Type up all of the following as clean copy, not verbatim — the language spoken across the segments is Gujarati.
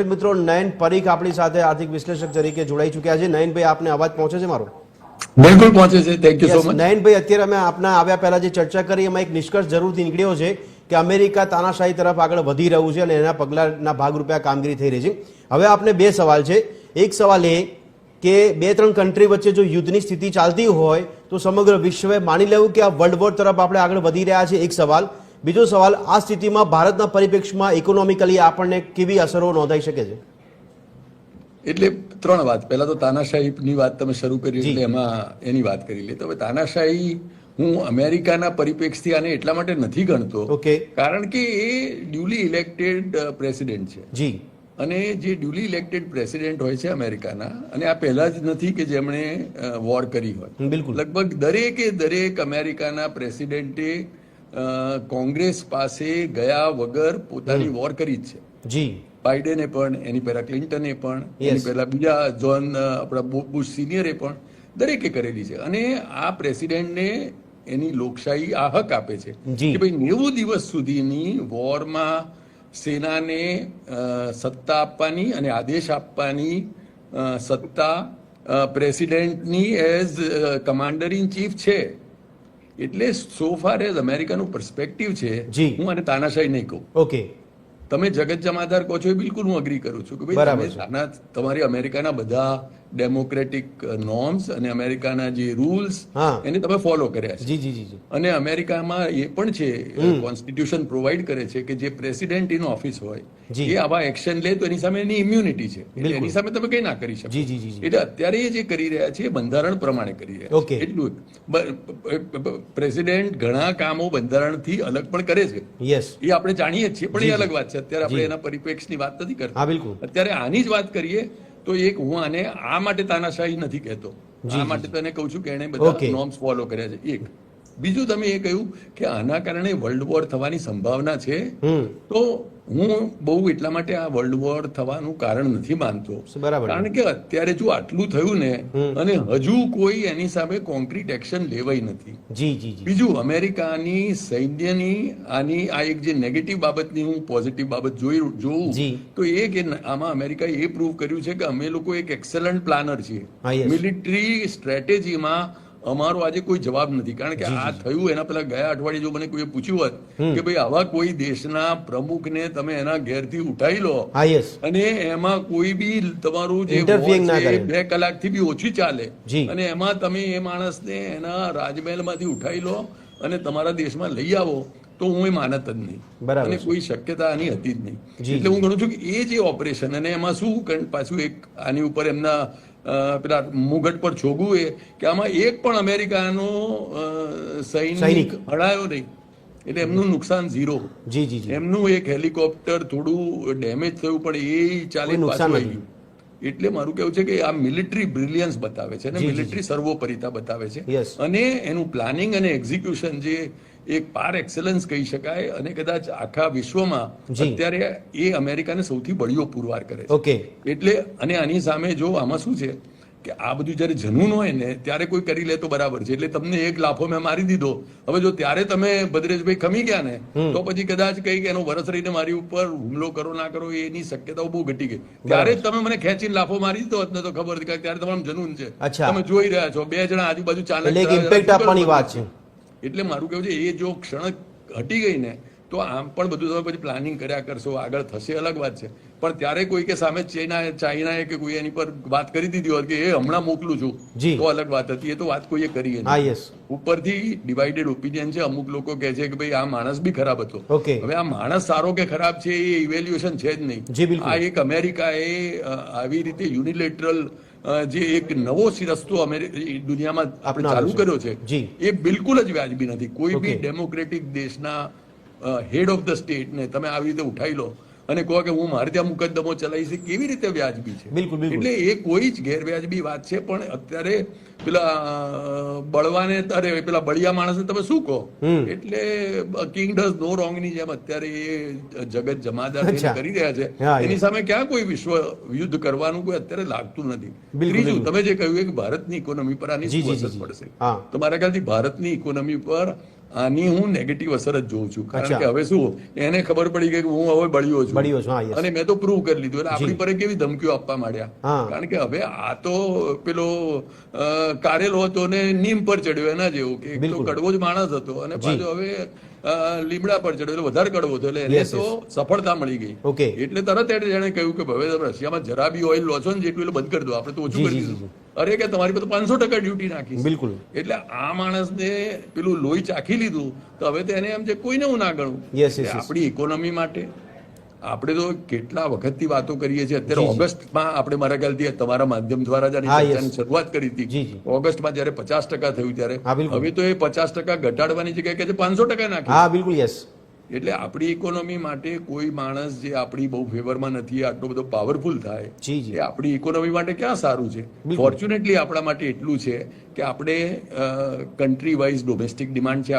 મિત્રો નયન પરીખ આપણી સાથે આર્થિક વિશ્લેષક તરીકે જોડાઈ ચૂક્યા છે. નયનભાઈ, આપને અવાજ પહોંચે છે મારો? બિલકુલ પહોંચે છે. Thank you so much. Nayanbhai, અત્યારે અમે આપના આવ્યા પહેલા જે ચર્ચા કરી એમાં એક નિષ્કર્ષ જરૂરથી નીકળ્યો છે કે અમેરિકા તાનાશાહી તરફ આગળ વધી રહ્યું છે અને એના પગલાના ભાગરૂપે આ કામગીરી થઈ રહી છે. હવે આપને બે સવાલ છે. એક સવાલ એ કે બે ત્રણ કન્ટ્રી વચ્ચે જો યુદ્ધની સ્થિતિ ચાલતી હોય તો સમગ્ર વિશ્વએ માની લેવું કે આ વર્લ્ડ વોર તરફ આપણે આગળ વધી રહ્યા છે. એક સવાલ. બીજો સવાલ, આ સ્થિતિમાં ભારતના પરિપ્રેક્ષમાં ઇકોનોમિકલી આપણને કેવી અસરો નોંધાઈ શકે છે? એટલે ત્રણ વાત. પહેલા તો તાનાશાહીની વાત તમે શરૂ કરી એટલે એમાં એની વાત કરી લે. તો હવે તાનાશાહી હું અમેરિકાના પરિપ્રેક્ષથી આને એટલા માટે નથી ગણતો કારણ કે એ ડ્યુલી ઇલેક્ટેડ પ્રેસિડેન્ટ છે. જી. અને જે ડ્યુલી ઇલેક્ટેડ પ્રેસિડેન્ટ હોય છે અમેરિકાના, અને આ પહેલા જ નથી કે જેમણે વોર કરી હોય. બિલકુલ. લગભગ દરેક અમેરિકાના પ્રેસિડેન્ટે કોંગ્રેસ પાસે ગયા વગર પોતાની વોર કરી જ છે. જી. બાઇડેને પણ, એની પહેલા ક્લિન્ટને પણ, એની પહેલા બીજા આપણા બુશ સિનિયરે પણ દરેકે કરેલી છે. અને આ પ્રેસિડેન્ટને એની લોકશાહી આ હક આપે છે કે ભાઈ 90 દિવસ સુધીની વોરમાં સેનાને સત્તા આપવાની અને આદેશ આપવાની સત્તા પ્રેસિડેન્ટની એઝ કમાન્ડર ઇન ચીફ છે. એટલે સો ફાર એઝ અમેરિકાનું પર્સપેક્ટિવ છે, હું આને તાનાશાહી નહીં કહું. ઓકે. તમે જગત જમાદાર કહો છો એ બિલકુલ હું અગ્રી કરું છું કે ભાઈ તમારી અમેરિકાના બધા ડેમોક્રેટિક નોર્મ્સ અને અમેરિકાના જે રૂલ્સ એને તમે ફોલો કર્યા છે. અને અમેરિકામાં એ પણ છે, કોન્સ્ટિટ્યુશન પ્રોવાઈડ કરે છે કે જે પ્રેસિડેન્ટ ઇન ઓફિસ હોય એ આવા એક્શન લે તો એની સામે એની ઇમ્યુનિટી છે, એટલે એની સામે તમે કઈ ના કરી શકો. એટલે અત્યારે એ જે કરી રહ્યા છે એ બંધારણ પ્રમાણે કરી રહ્યા છે. એટલું પ્રેસિડેન્ટ ઘણા કામો બંધારણથી અલગ પણ કરે છે, એ આપણે જાણીએ છીએ, પણ એ અલગ વાત છે. અત્યારે આપણે એના પરિપ્રેક્ષની વાત નથી કરતા. અત્યારે આની જ વાત કરીએ તો એક હું આને આ માટે તાનાશાહી નથી કહેતો, આ માટે તને કહું છું કે એને બધા નોર્મ્સ ફોલો કર્યા છે. એક બીજું તમે એ કહ્યું કે આના કારણે વર્લ્ડ વોર થવાની સંભાવના છે, તો હું બહુ એટલા માટે આ વર્લ્ડ વોર થવાનું કારણ નથી માનતો. કારણ કે અત્યારે જો આટલું થયું ને અને હજુ કોઈ એની સામે કોન્ક્રીટ એક્શન લેવાય નથી. બીજું, અમેરિકાની સૈન્યની આની આ એક જે નેગેટિવ બાબતની હું પોઝિટિવ બાબત જોઉં તો એ કે આમાં અમેરિકાએ એ પ્રૂવ કર્યું છે કે અમે લોકો એક એક્સેલન્ટ પ્લાનર છીએ. મિલિટરી સ્ટ્રેટેજીમાં અમારો આજે કોઈ જવાબ નથી. કારણ કે આ થયું એના પેલા ગયા અઠવાડિયે જો મને કોઈ પૂછ્યું હોત કે ભાઈ આવા કોઈ દેશના પ્રમુખને તમે એના ઘેરથી ઉઠાઈ લો અને એમાં કોઈ બી તમારું જે 2 કલાકથી બી ઓછી ચાલે અને એમાં તમે એ માણસને એના રાજમહેલમાંથી ઉઠાઈ લો અને તમારા દેશમાં લઈ આવો, તો હું એ માનત જ નહીં, અને કોઈ શક્યતા આની હતી જ નહીં. એટલે હું ગણું છું કે એ જે ઓપરેશન, અને એમાં શું પાછું એક આની ઉપર એમના પેલા મુગટ પર છોગવું એ કે આમાં એક પણ અમેરિકાનો સૈનિક હડાયો નહીં, એટલે એમનું નુકસાન 0. એમનું એક હેલિકોપ્ટર થોડું ડેમેજ થયું પણ એ ચાલી પાછું આવી ગયું. એટલે મારું કેવું છે કે આ મિલિટરી બ્રિલિયન્સ બતાવે છે અને મિલિટરી સર્વોપરિતા બતાવે છે, અને એનું પ્લાનિંગ અને એક્ઝિક્યુશન જે એક પાર એક્સેલન્સ કહી શકાય, અને કદાચ આખા વિશ્વમાં અત્યારે એ અમેરિકાને સૌથી બળીઓ પુરવાર કરે છે. એટલે અને આની સામે જો આમાં શું છે કે આ બધું જયારે જનૂન હોય ને ત્યારે કોઈ કરી લે તો બરાબર છે, એટલે તમને એક લાફો મેં મારી દીધો, હવે જો ત્યારે તમે ભદ્રેશભાઈ ખમી ગયા ને તો પછી કદાચ કઈ એનો વરસ રહીને મારી ઉપર હુમલો કરો ના કરો એની શક્યતાઓ બહુ ઘટી ગઈ. ત્યારે જ તમે મને ખેંચીને લાફો મારી દીધો હોત ને તો ખબર હતી કે ત્યારે તમારું જનૂન છે, તમે જોઈ રહ્યા છો 2 જણા આજુબાજુ ચાલે. એટલે મારું કેવું છે એ જો ક્ષણ હટી ગઈ ને તો આમ પણ બધું તમે પછી પ્લાનિંગ કર્યા કરશો, આગળ થશે, અલગ વાત છે. પણ ત્યારે કોઈ કે સામે ચાઇનાએ કે કોઈ એની પર વાત કરી દીધી હોત કે એ હમણાં મોકલું છું, તો અલગ વાત હતી. એ તો વાત કોઈએ કરી નથી. ઉપરથી ડિવાઇડેડ ઓપિનિયન છે. અમુક લોકો કહે છે કે ભાઈ આ માણસ બી ખરાબ હતો. હવે આ માણસ સારો કે ખરાબ છે એ ઇવેલ્યુએશન છે જ નહીં. આ એક અમેરિકાએ આવી રીતે યુનિલેટરલ જે એક નવો રસ્તો દુનિયામાં આપણે ચાલુ કર્યો છે એ બિલકુલ જ વ્યાજબી નથી. કોઈ બી ડેમોક્રેટિક દેશના હેડ ઓફ ધ સ્ટેટ ને તમે આવી રીતે ઉઠાઈ લો અને કહો કે હું મારે ત્યાં મુકદ્દમો ચલાવીશ, કેવી રીતે વ્યાજબી છે? એટલે એ કોઈ જ ગેરવ્યાજબી વાત છે. પણ અત્યારે પેલા બળવાને પેલા બળિયા માણસને તમે શું કહો? એટલે કિંગ ડઝ નો રોંગ ની જેમ અત્યારે એ જગત જમાદાર કરી રહ્યા છે, એની સામે ક્યાં કોઈ વિશ્વ યુદ્ધ કરવાનું કોઈ અત્યારે લાગતું નથી. ત્રીજું, તમે જે કહ્યું કે ભારતની ઇકોનોમી પર આની શું અસર પડશે, તો મારા ખ્યાલથી ભારતની ઇકોનોમી પર આની હું નેગેટિવ અસર જ જોઉં છું, કારણ કે હવે શું એને ખબર પડી ગઈ કે હું હવે બળ્યો છું અને મેં તો પ્રૂવ કરી લીધું, એટલે આપણી પર કેવી ધમકીઓ આપવા માંડ્યા, કારણ કે હવે આ તો પેલો કારેલો હતો ને નીમ પર ચડ્યો એના જેવું, કે એક તો કડવો જ માણસ હતો અને પાછો હવે લીમડા પર ચડ્યો એટલે વધારે કડવો હતો, એટલે એને તો સફળતા મળી ગઈ. એટલે તરત એને કહ્યું કે હવે તમે રશિયામાં જરા બી ઓઇલ લો છો ને જેટલું એટલે બંધ કરી દો, આપણે તો ઓછું કરી દીધું. અરે કે તમારી પર 500% ડ્યુટી નાખી. બિલકુલ. એટલે આ માણસને પેલું લોહી ચાખી લીધું, તો હવે તેને એમ છે કોઈને હું ના ગણું. આપણી ઇકોનોમી માટે આપણે તો કેટલા વખતથી વાતો કરીએ છીએ. અત્યારે ઓગસ્ટમાં આપણે મારા ખ્યાલથી તમારા માધ્યમ દ્વારા ચર્ચાની શરૂઆત કરી હતી. ઓગસ્ટમાં જયારે 50% થયું ત્યારે હવે તો એ 50% ઘટાડવાની જગ્યાએ કે 500% નાખ્યું. બિલકુલ. યસ. એટલે આપણી ઇકોનોમી માટે કોઈ માણસ જે આપણી બહુ ફેવરમાં નથી, આટલો બધો પાવરફુલ થાય, એ આપણી ઇકોનોમી માટે ક્યાં સારું છે. ફોર્ચ્યુનેટલી આપણા માટે એટલું છે કે આપણે કન્ટ્રી વાઇઝ ડોમેસ્ટિક ડિમાન્ડ છે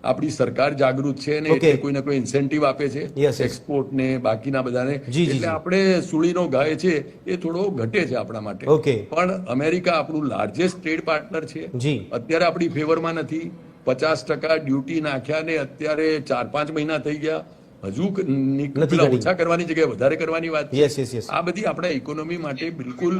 આપણી સરકાર જાગૃત છે ને એટલે કોઈને કોઈ ઇન્સેન્ટિવ આપે છે એક્સપોર્ટ ને બાકીના બધાને, એટલે આપણે સુળીનો ગાય છે એ થોડો ઘટે છે આપણા માટે. પણ અમેરિકા આપણું લાર્જેસ્ટ ટ્રેડ પાર્ટનર છે, અત્યારે આપણી ફેવરમાં નથી. 50% ડ્યુટી નાખ્યા ને અત્યારે 4-5 મહિના થઈ ગયા, હજુ ઓછા કરવાની જગ્યાએ વધારે કરવાની વાત છે. આ બધી આપણા ઇકોનોમી માટે બિલકુલ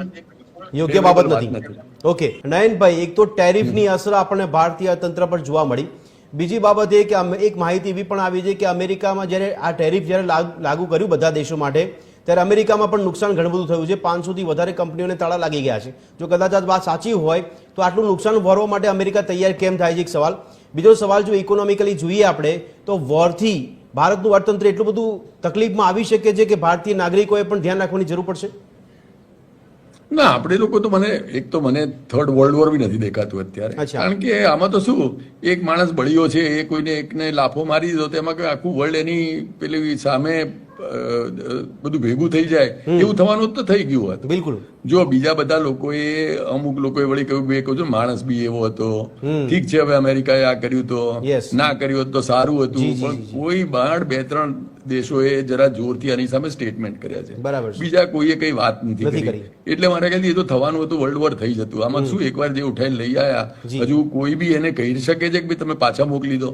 યોગ્ય બાબત નથી. ઓકે નયનભાઈ, એક તો ટેરિફની અસર આપણને ભારતીય તંત્ર પર જોવા મળી, બીજી બાબત એ કે એક માહિતી એવી પણ આવી છે કે અમેરિકામાં જ્યારે આ ટેરિફ જ્યારે લાગુ કર્યું બધા દેશો માટે, ત્યારે અમેરિકામાં પણ નુકસાન ઘણું બધું થયું છે. 500થી વધારે કંપનીઓને તાળા લાગી ગયા છે. જો કદાચ આ વાત સાચી હોય તો આટલું નુકસાન ભરવા માટે અમેરિકા તૈયાર કેમ થાય છે, એક સવાલ. બીજો સવાલ, જો ઇકોનોમિકલી જોઈએ આપણે તો વોરથી ભારતનું અર્થતંત્ર એટલું બધું તકલીફમાં આવી શકે છે કે ભારતીય નાગરિકોએ પણ ધ્યાન રાખવાની જરૂર પડશે. ના, આપણે લોકો તો મને થર્ડ વર્લ્ડ વોર બી નથી દેખાતું અત્યારે, કારણ કે આમાં તો શું એક માણસ બળ્યો છે એ કોઈને એકને લાફો મારી દીધો તેમાં આખું વર્લ્ડ એની પેલી સામે બધું ભેગું થઈ જાય એવું થવાનું તો થઈ ગયું હતું. બિલકુલ. જો બીજા બધા લોકોએ અમુક લોકોએ વળી કહ્યું માણસ બી એવો હતો, ઠીક છે હવે અમેરિકાએ આ કર્યું તો ના કર્યું તો સારું હતું, પણ કોઈ બહાર 2-3 દેશોએ જરા જોરથી આની સામે સ્ટેટમેન્ટ કર્યા છે, બરાબર, બીજા કોઈએ કઈ વાત નથી કરી. એટલે મારા ખ્યાલથી એ તો થવાનું હતું, વર્લ્ડ વોર થઈ જતું. આમાં શું એકવાર જે ઉઠાઈને લઈ આયા, હજુ કોઈ બી એને કહી શકે છે કે તમે પાછા મોકલી દો,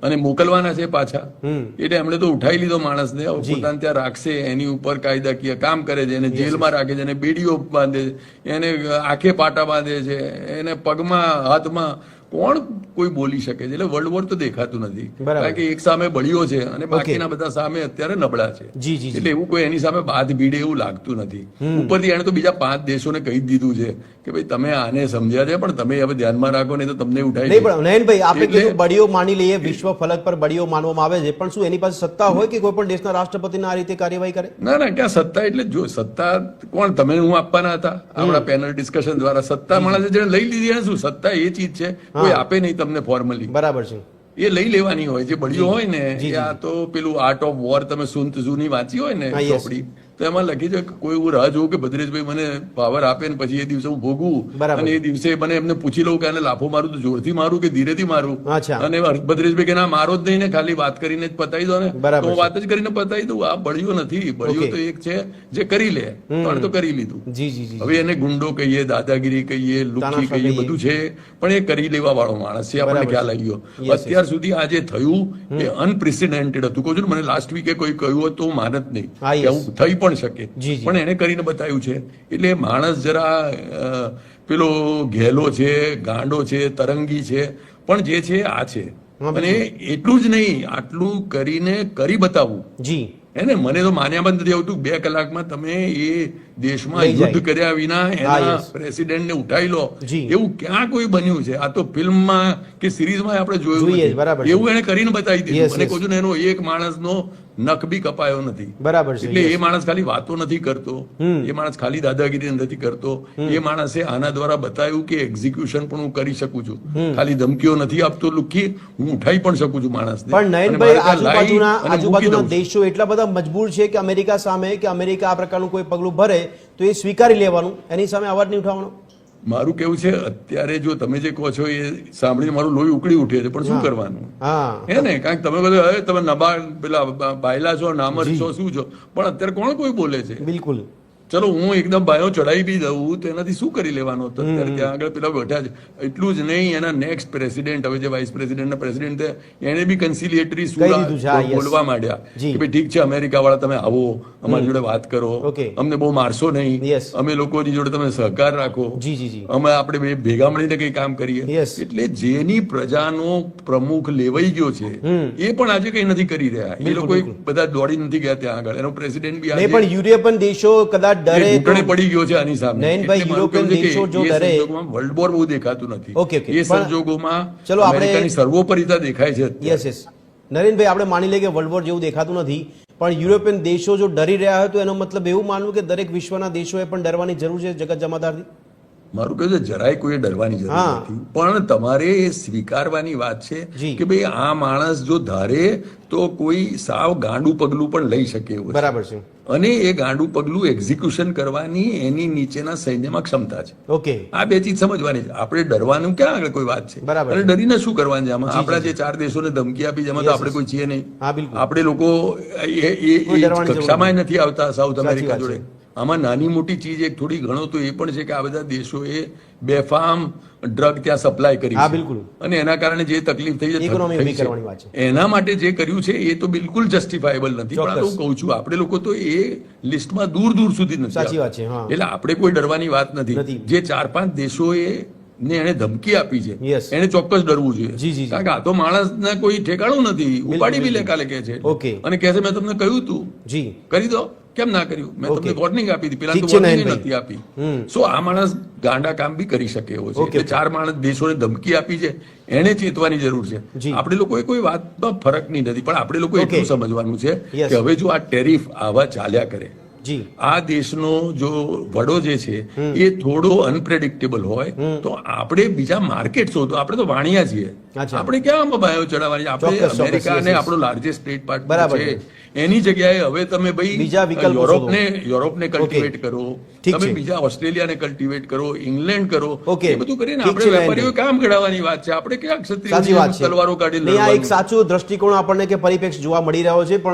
અને મોકલવાના છે પાછા, એટલે એમણે તો ઉઠાઈ લીધો માણસને, પોતાને ત્યાં રાખશે, એની ઉપર કાયદાકીય કામ કરે છે, એને જેલમાં રાખે છે, એને બેડીઓ બાંધે છે, એને આંખે પાટા બાંધે છે, એને પગમાં હાથમાં, કોણ કોઈ બોલી શકે છે. એટલે વર્લ્ડ વોર તો દેખાતું નથી, કારણ કે એક સામે બળ્યો છે અને બાકીના બધા સામે અત્યારે નબળા છે. એટલે એવું કોઈ એની સામે બાદ ભીડે એવું લાગતું નથી. ઉપરથી એને તો બીજા 5 દેશોને કહી દીધું છે કે ભાઈ તમે આને સમજ્યા છે પણ તમે હવે ધ્યાનમાં રાખો નહીં તો તમને ઉઠાઈ નહીં. પણ નયનભાઈ, આપણે બળીઓ માની લઈએ, વિશ્વ ફલક પર બળીઓ માનવામાં આવે છે, પણ શું એની પાસે સત્તા હોય કે કોઈ પણ દેશના રાષ્ટ્રપતિને આ રીતે કાર્યવાહી કરે? ના, ક્યાં સત્તા, એટલે જો સત્તા કોણ તમે હું આપવાના હતા આપણા પેનલ ડિસ્કશન દ્વારા, સત્તા માણસે જેને લઈ લીધી એને શું, સત્તા એ ચીજ છે કોઈ આપે નહીં તમને ફોર્મલી, બરાબર છે, એ લઈ લેવાની હોય. જે બળ્યો હોય ને આ તો પેલું આર્ટ ઓફ વોર તમે સુન ત્ઝુની વાંચી હોય ને ચોપડી, તો એમાં લખી છે કોઈ એવું રાહ જોવું કે ભદ્રેશભાઈ મને પાવર આપે ને પછી એ દિવસે હું ભોગવું, અને એ દિવસે મને એમને પૂછી લઉં કે આને લાફો મારું તો જોરથી મારું કે ધીરેથી મારું, અને ભદ્રેશભાઈ કે ના મારો જ નહીં ને, ખાલી વાત કરીને જ પતાવી દો ને, તો વાત જ કરીને પતાવી દઉં. આ બળ્યો નથી, બળ્યો તો એક છે જે કરી લે, પણ તો કરી લીધું. હવે એને ગુંડો કહીએ, દાદાગીરી કહીએ, લુખ્ખી કહીએ, બધું છે, પણ એ કરી લેવા વાળો માણસ છે, આપણને ખ્યાલ આવી ગયો. અત્યાર સુધી આ જે થયું એ અનપ્રેસિડેન્ટેડ હતું. કહું છું ને, મને લાસ્ટ વીકે કોઈ કહ્યું હોત તો હું માનત નહીં કે હું થઈ પણ શકે, પણ એને કરીને બતાવ્યું છે. એટલે માણસ જરા પેલો ઘેલો છે, ગાંડો છે, તરંગી છે, પણ જે છે આ છે. અને એટલું જ નહીં, આટલું કરીને કરી બતાવવું એને મને તો માન્યામાં નથી આવતું. 2 કલાકમાં તમે એ દેશમાં યુદ્ધ કર્યા વિના એના પ્રેસિડેન્ટને ઉઠાવી લો, એવું ક્યાં કોઈ બન્યું છે? આ તો ફિલ્મમાં કે સિરીઝમાં આપણે જોયું, એવું એને કરીને બતાવી દીધું. મને કહું છું ને, એનો એક માણસનો નખ બી કપાયો નથી, બરાબર. એટલે એ માણસ ખાલી વાતો નથી કરતો, એ માણસ ખાલી દાદાગીરી નથી કરતો, એ માણસે આના દ્વારા બતાવ્યું કે એક્ઝિક્યુશન પણ હું કરી શકું છું, ખાલી ધમકીઓ નથી આપતો લુખ્ખી, હું ઉઠાઈ પણ શકું છું માણસને. પણ નયનભાઈ, આજુબાજુના દેશો એટલા બધા મજબૂર છે કે અમેરિકા સામે, કે અમેરિકા આ પ્રકારનું કોઈ પગલું ભરે તો એ સ્વીકારી લેવાનું, એની સામે અવાજ નહીં ઉઠાવવાનો. મારું કેવું છે, અત્યારે જો તમે જે કહો છો એ સાંભળીને મારું લોહી ઉકળી ઉઠે છે, પણ શું કરવાનું હે ને? કારણ કે તમે બધા તમે નબા પેલા બાયલા છો, નામર છો, શું છો, પણ અત્યારે કોણ કોઈ બોલે છે? બિલકુલ. ચલો હું એકદમ બાયો ચડાવી બી દઉં તો એનાથી શું કરી લેવાનો હતો? અત્યારે ત્યાં આગળ પેલા બેઠા છે. એટલું જ નહીં, એના નેક્સ્ટ પ્રેસિડેન્ટ, હવે જે વાઇસ પ્રેસિડેન્ટ પ્રેસિડેન્ટ એને બી કન્સિલિએટરી બોલવા માંડ્યા કે ભાઈ ઠીક છે, અમેરિકા વાળા તમે આવો, અમારી જોડે વાત કરો, અમને બહુ મારશો નહીં, અમે લોકોની જોડે તમે સહકાર રાખો, અમે આપણે બે ભેગા મળીને કઈ કામ કરીએ. એટલે જેની પ્રજાનો પ્રમુખ લેવાઈ ગયો છે એ પણ આજે કઈ નથી કરી રહ્યા. એ લોકો બધા દોડી નથી ગયા ત્યાં આગળ. એનો પ્રેસિડેન્ટ બી આજે પણ યુરોપિયન દેશો કદાચ ડરે ઘૂંટણે પડી ગયો છે આની સામે. યુરોપિયન દેશો જો ડરે, વર્લ્ડ વોર બહુ દેખાતું નથી. એ સંજોગોમાં ચલો આપણે સર્વોપરિતા દેખાય છે. યસ યસ નરેનભાઈ, આપણે માની લઈએ કે વર્લ્ડ વોર જેવું દેખાતું નથી, પણ યુરોપિયન દેશો જો ડરી રહ્યા હોય તો એનો મતલબ એવું માનવું કે દરેક વિશ્વના દેશોએ પણ ડરવાની જરૂર છે જગત જમાદારથી? મારું કહ્યું છે જરાય કોઈ ડરવાની જરૂર નથી, પણ તમારે એ સ્વીકારવાની વાત છે કે ભાઈ આ માણસ જો ધારે તો કોઈ સાવ ગાંડું પગલું પણ લઈ શકે એવું. બરાબર છે. અને એ ગાંડું પગલું એક્ઝિક્યુશન કરવાની એની નીચેના સૈન્યમાં ક્ષમતા છે. ઓકે, આ બે ચીજ સમજવાની છે. આપણે ડરવાનું ક્યાં આગળ કોઈ વાત છે? અને ડરીને શું કરવાનું છે આમાં? આપણા જે 4 દેશોને ધમકી આપી જેમાં તો આપણે કોઈ છીએ નહીં. આપણે લોકો એ કક્ષામાં નથી આવતા સાઉથ અમેરિકા જોડે. આમાં નાની મોટી ચીજ એક થોડી ગણો તો એ પણ છે કે આ બધા દેશોએ બેફામ ડ્રગ ત્યાં સપ્લાય કરી છે અને એના કારણે જે તકલીફ થઈ છે એના માટે જે કર્યું છે એ તો બિલકુલ જસ્ટિફાયેબલ નથી. પણ હું કહું છું આપણે લોકો તો એ લિસ્ટમાં દૂર દૂર સુધી નથી. એટલે આપણે કોઈ ડરવાની વાત નથી. જે 4-5 દેશોએ ને એને ધમકી આપી છે એને ચોક્કસ ડરવું જોઈએ, કારણ કે આ તો માણસને કોઈ ઠેકાણું નથી. ઉપાડી બી લે કાલે કે છે અને કહે છે મેં તમને કહ્યું તું કરી દો, કેમ ના કર્યું? મેં તમને વોર્નિંગ આપી હતી, પેલા તો વોર્નિંગ નથી આપી. સો આ માણસ ગાંડા કામ બી કરી શકે એવો છે. એટલે 4 માણસ દેશોને ધમકી આપી છે, એને ચેતવાની જરૂર છે. આપણે લોકોએ કોઈ વાતમાં ફરક નહીં નથી, પણ આપણે લોકો એટલું સમજવાનું છે કે હવે જો આ ટેરિફ આવા ચાલ્યા કરે, આ દેશનો જો વડો જે છે એ થોડો અનપ્રેડિક્ટેબલ હોય તો આપણે બીજા માર્કેટ શોધો. આપણે તો વાણિયા છીએ, આપણે ક્યાં બાયો ચડાવવાની? આપણે અમેરિકાને આપણો લાર્જેસ્ટ ટ્રેડ પાર્ટનર છે, એની જગ્યાએ હવે તમે ભાઈ યુરોપને કલ્ટિવેટ કરો, તમે બીજા ઓસ્ટ્રેલિયાને કલ્ટિવેટ કરો, ઇંગ્લેન્ડ કરો, એ બધું કરીને આપણે વેપારીઓ કામ ઘડાવવાની વાત છે. આપણે ક્યાં ક્ષત્રિય તલવારો કાઢી? એક સાચું દ્રષ્ટિકોણ આપણને કે પરિપ્રેક્ષ જોવા મળી રહ્યો છે. પણ